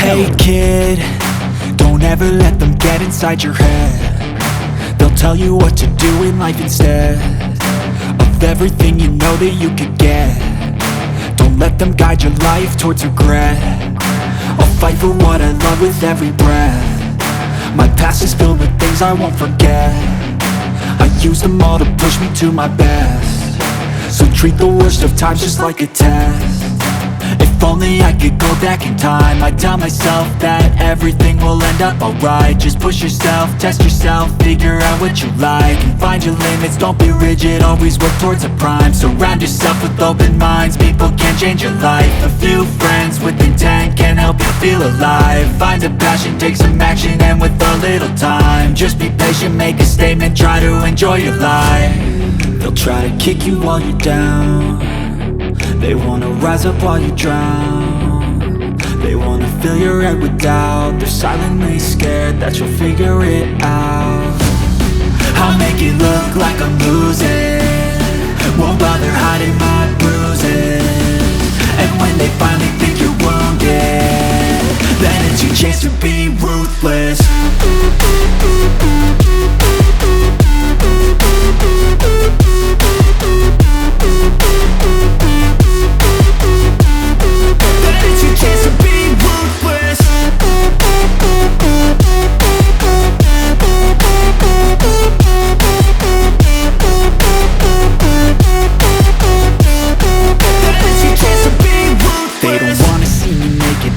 Hey kid, don't ever let them get inside your head. They'll tell you what to do in life instead of everything you know that you could get. Don't let them guide your life towards regret. I'll fight for what I love with every breath. My past is filled with things I won't forget. I use them all to push me to my best. So treat the worst of times just like a test. If only I could go back in time, I'd tell myself that everything will end up alright. Just push yourself, test yourself, figure out what you like, and find your limits, don't be rigid, always work towards a prime. Surround yourself with open minds, people can change your life. A few friends with intent can help you feel alive. Find a passion, take some action, and with a little time, just be patient, make a statement, try to enjoy your life. They'll try to kick you while you're down. They wanna rise up while you drown. They wanna fill your head with doubt. They're silently scared that you'll figure it out. I'll make it look like I'm losing, won't bother hiding my bruises. And when they finally think you're wounded, then it's your chance to be ruthless.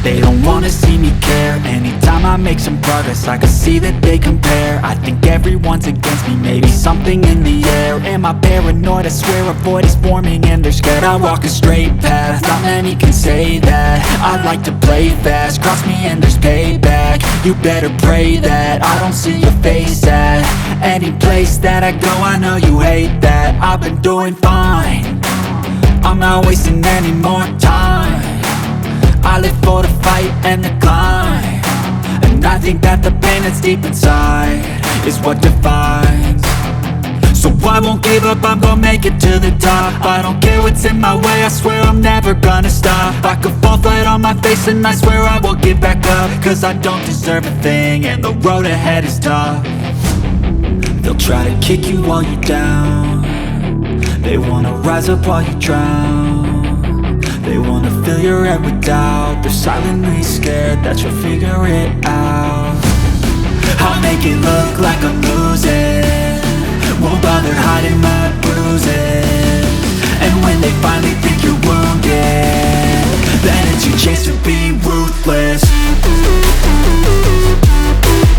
They don't wanna see me care. Anytime I make some progress, I can see that they compare. I think everyone's against me, maybe something in the air. Am I paranoid? I swear a void is forming and they're scared I walk a straight path. Not many can say that. I like to play fast, cross me and there's payback. You better pray that I don't see your face at any place that I go. I know you hate that. I've been doing fine, I'm not wasting any more time. I live for the fight and the climb, and I think that the pain that's deep inside is what defines. So I won't give up, I'm gonna make it to the top. I don't care what's in my way, I swear I'm never gonna stop. I could fall flat on my face and I swear I will get back up, cause I don't deserve a thing and the road ahead is tough. They'll try to kick you while you're down. They wanna rise up while you drown. They wanna fill your head with doubt. They're silently scared that you'll figure it out. I'll make it look like I'm losing, won't bother hiding my bruises. And when they finally think you're wounded, then it's your chance to be ruthless.